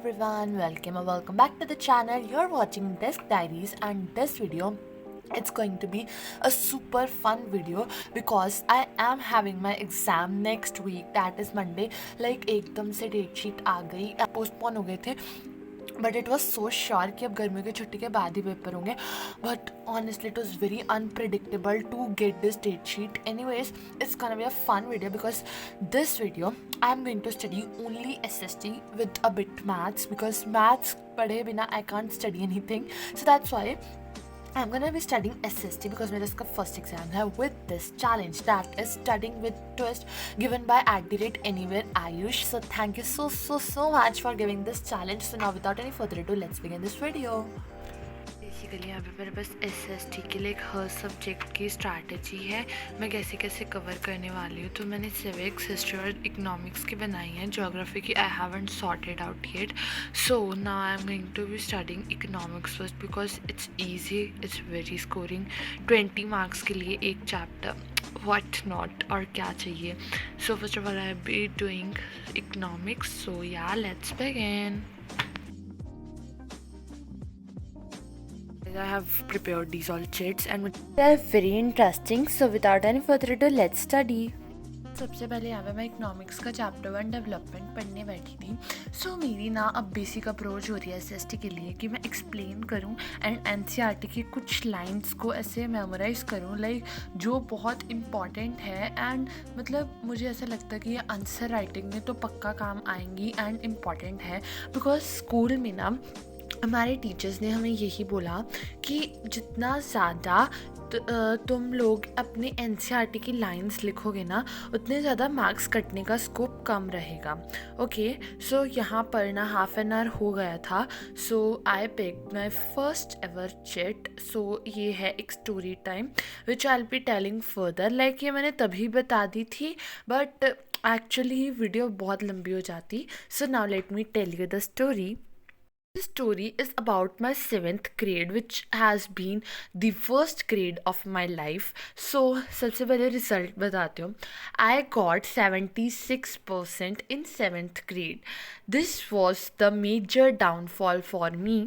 everyone, welcome or welcome back to the channel. You're watching Desk Diaries, and this video, it's going to be a super fun video because I am having my exam next week, that is Monday. Like एकदम से date sheet आ गई, postpone हो गए थे, but it was so sure कि अब गर्मियों की छुट्टी के बाद ही पेपर होंगे. But honestly it was very unpredictable to get this date sheet. Anyways, it's gonna be a fun video because this video I am going to study only SST with a bit maths, because maths पढ़े बिना I can't study anything. So that's why I'm gonna be studying SST because मेरा इसका first exam है with this challenge, that is studying with twist, given by @anywhere Ayush. So thank you so much for giving this challenge. So now without any further ado, let's begin this video. Basically यहाँ पे मेरे पास SST के लिए एक हर subject की strategy है, मैं कैसे कैसे कवर करने वाली हूँ. तो मैंने सिविक्स, हिस्ट्री और इकोनॉमिक्स की बनाई है. ज्योग्राफी की I haven't sorted out yet. So now I am going to be studying economics first because it's easy, it's very scoring. 20 marks के लिए एक चैप्टर, what not, और क्या चाहिए. So first of all I will be doing economics. So yeah, let's begin. I have prepared these all chits and they are very interesting. So without any further ado, let's study. सबसे पहले यहाँ पे मैं economics का chapter 1 development पढ़ने बैठी थी. सो मेरी ना अब बेसिक अप्रोच हो रही है SST के लिए कि मैं एक्सप्लेन करूँ एंड NCERT की कुछ लाइंस को ऐसे मेमोराइज़ करूँ, लाइक जो बहुत इम्पॉर्टेंट है. एंड मतलब मुझे ऐसा लगता है कि ये आंसर राइटिंग में तो पक्का काम आएंगी एंड इम्पॉर्टेंट है. बिकॉज स्कूल में ना हमारे टीचर्स ने हमें यही बोला कि जितना ज़्यादा तुम लोग अपने NCERT की लाइंस लिखोगे ना, उतने ज़्यादा मार्क्स कटने का स्कोप कम रहेगा. ओके, सो यहाँ पर ना हाफ एन आवर हो गया था. So I picked my first ever chit. So ये है एक story time which I will be telling further. Like ये मैंने तभी बता दी थी बट एक्चुअली वीडियो बहुत लंबी हो जाती. So now let me tell you the story. This story is about my 7th grade, which has been the worst grade of my life. So, सबसे पहले रिजल्ट बताती हूँ. I got 76% in 7th grade. This was the major downfall for me.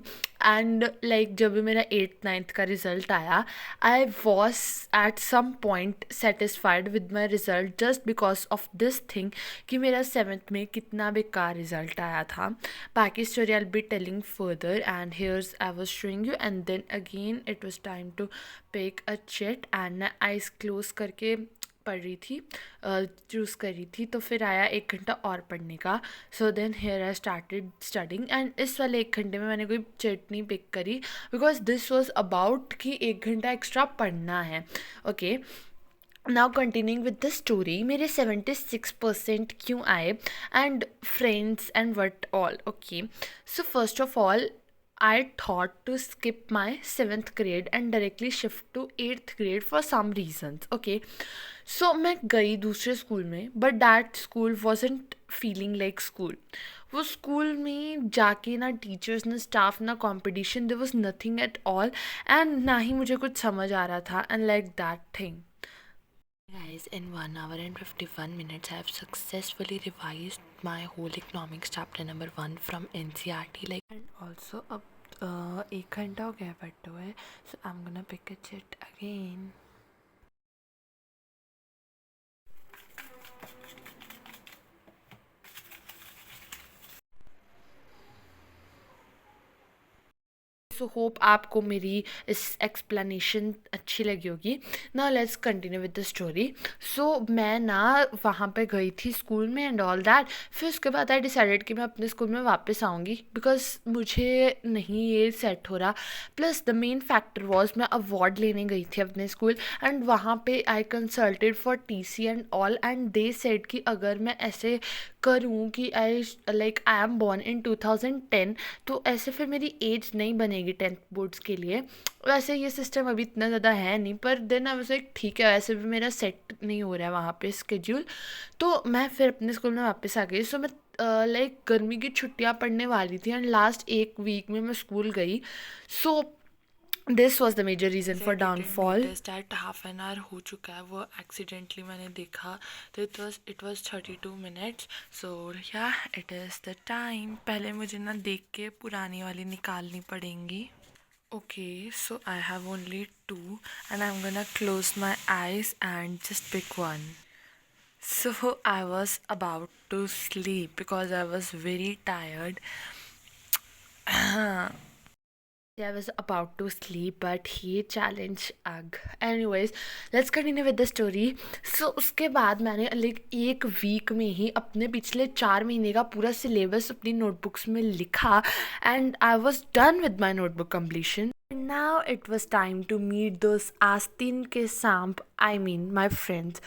And like जब भी मेरा 8th-9th का result आया, I was at some point satisfied with my result just because of this thing कि मेरा 7th में कितना बेकार रिज़ल्ट आया था. बाकी story I will be telling further and here's I was showing you. And then again it was time to pick a chit and मैं eyes close करके पढ़ रही थी, चूज़ कर रही थी. तो फिर आया 1 घंटा और पढ़ने का. So then here I started studying and इस वाले 1 घंटे में मैंने कोई चिट नहीं पिक करी बिकॉज दिस वॉज अबाउट कि 1 घंटा एक्स्ट्रा पढ़ना है. Okay, now continuing with the story. मेरे 76% क्यों आए and friends and what all. Okay, so first of all I thought to skip my 7th grade and directly shift to 8th grade for some reasons. Okay, so मैं गई दूसरे school में but that school wasn't feeling like school. वो school में जाके ना teachers ना staff ना competition, there was nothing at all and ना ही मुझे कुछ समझ आ रहा था and like that thing. Guys, in 1 hour and 51 minutes, I have successfully revised my whole economics chapter number 1 from NCERT. Like, and also अब 1 घंटा हो गया पढ़ते हुए. So I'm gonna pick a chit again. So hope आपको मेरी इस explanation अच्छी लगी होगी. Now let's continue with the story. So मैं ना वहाँ पे गई थी स्कूल में एंड ऑल दैट. फिर उसके बाद आई डिसाइडेड कि मैं अपने स्कूल में वापस आऊँगी बिकॉज मुझे नहीं ये सेट हो रहा. Plus the main factor was मैं अवार्ड लेने गई थी अपने स्कूल एंड वहाँ पे I consulted for TC and all and they said कि अगर मैं ऐसे करूँ कि आई एम बॉर्न इन 2010 तो ऐसे फिर मेरी एज नहीं बनेगी 10th बोर्ड्स के लिए. वैसे ये सिस्टम अभी इतना ज़्यादा है नहीं, पर देन आई वाज लाइक ठीक है, वैसे भी मेरा सेट नहीं हो रहा है वहाँ पे स्केड्यूल. तो मैं फिर अपने स्कूल में वापस आ गई. सो मैं गर्मी की छुट्टियाँ पढ़ने वाली थी एंड लास्ट 1 वीक में मैं स्कूल गई. So this was the major reason for downfall. That half an hour हो चुका है, वो एक्सीडेंटली मैंने देखा, तो इट वॉज 32 मिनट्स। सो या इट इज़ द टाइम। पहले मुझे ना देख के पुरानी वाली निकालनी पड़ेंगी। Okay, so I have only 2 and I am gonna close my eyes and just pick one. So I was about to sleep because I was very tired. I was about to sleep, but he challenged Ugh. Anyways, let's continue with the story. So उसके बाद मैंने like एक week में ही अपने पिछले 4 महीने का पूरा सिलेबस अपनी नोटबुक्स में लिखा and I was done with my notebook completion. Now it was time to meet those आस्तीन के सांप, आई मीन माई फ्रेंड्स.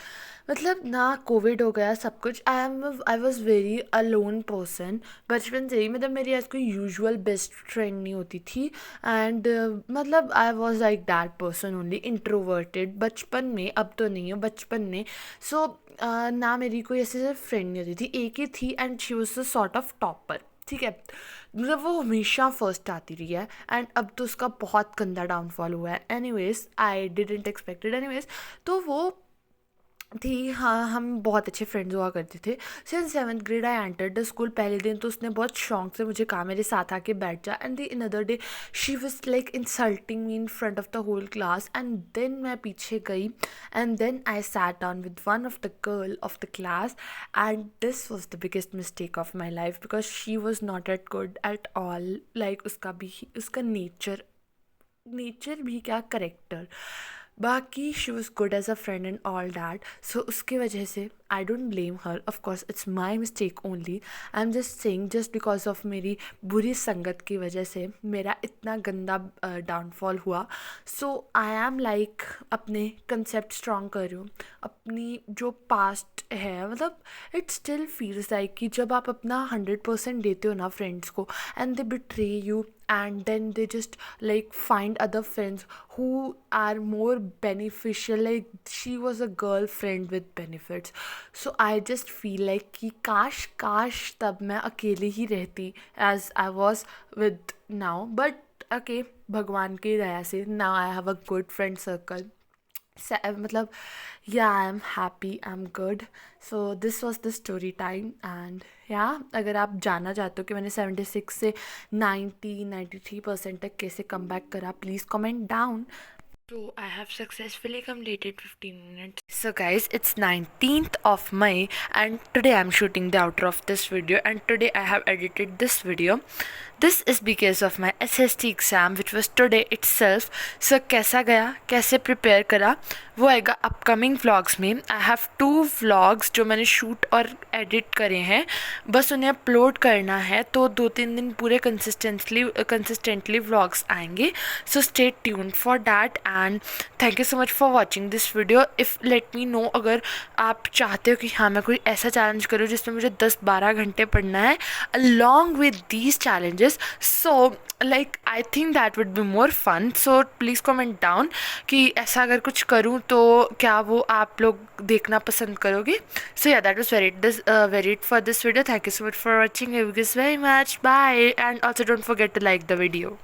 मतलब ना कोविड हो गया सब कुछ. I was very alone person बचपन से ही. मतलब मेरी ऐसी कोई यूजुअल बेस्ट फ्रेंड नहीं होती थी एंड मतलब I was like that person only, introverted बचपन में. अब तो नहीं है, बचपन में. सो ना मेरी कोई ऐसे फ्रेंड नहीं होती थी. एक ही थी and she was the sort of topper. ठीक है, मतलब वो हमेशा फर्स्ट आती रही है एंड अब तो उसका बहुत गंदा डाउनफॉल हुआ है. Anyways I didn't expected. Anyways तो वो थी. हाँ, हम बहुत अच्छे फ्रेंड्स हुआ करते थे. Since 7th grade I entered the school. पहले दिन तो उसने बहुत शौक से मुझे कहा मेरे साथ आके बैठ जा, and the another day she was like insulting me in front of the whole class. And then मैं पीछे गई and then I sat down with one of the girl of the class and this was the biggest mistake of my life because she was not at good at all. Like उसका nature भी क्या, character. बाकी she was good as a friend and all that. सो उसकी वजह से I don't blame her. Of course it's my mistake only. I am just saying just because of मेरी बुरी संगत की वजह से मेरा इतना गंदा डाउनफॉल हुआ. सो आई एम लाइक अपने कंसेप्ट स्ट्रॉन्ग कर रही हूँ. अपनी जो पास्ट है, मतलब इट स्टिल फील्स लाइक कि जब आप अपना 100% देते हो ना फ्रेंड्स को and they betray you and then they just like find other friends who are more beneficial. Like she was a girlfriend with benefits. So I just feel like कि काश तब मैं अकेली ही रहती as I was with now. But okay, भगवान की दया से now I have a good friend circle. मतलब या I am happy, I am good. So this was the story time. And या अगर आप जानना चाहते हो कि मैंने 76 से 93% तक कैसे कम बैक करा, please comment down. So I have successfully completed 15 minutes. So guys, it's 19th of May and today I'm shooting the outro of this video and today I have edited this video. This is because of my SST exam which was today itself. So कैसा गया, कैसे prepare करा, वो आएगा upcoming vlogs में. I have 2 vlogs जो मैंने shoot और एडिट करे हैं, बस उन्हें अपलोड करना है. तो 2-3 दिन पूरे कंसिस्टेंटली व्लॉग्स आएंगे. So stay tuned for that and thank you so much for watching this video. If let me know अगर आप चाहते हो कि हाँ मैं कोई ऐसा चैलेंज करूँ जिसमें मुझे 10-12 घंटे पढ़ना है along with these challenges. So like I think that would be more fun. So please comment down कि ऐसा अगर कुछ करूँ तो क्या वो आप लोग देखना पसंद करोगे. So yeah that was very it for this video. Thank you so much for watching. You gives very much. Bye and also don't forget to like the video.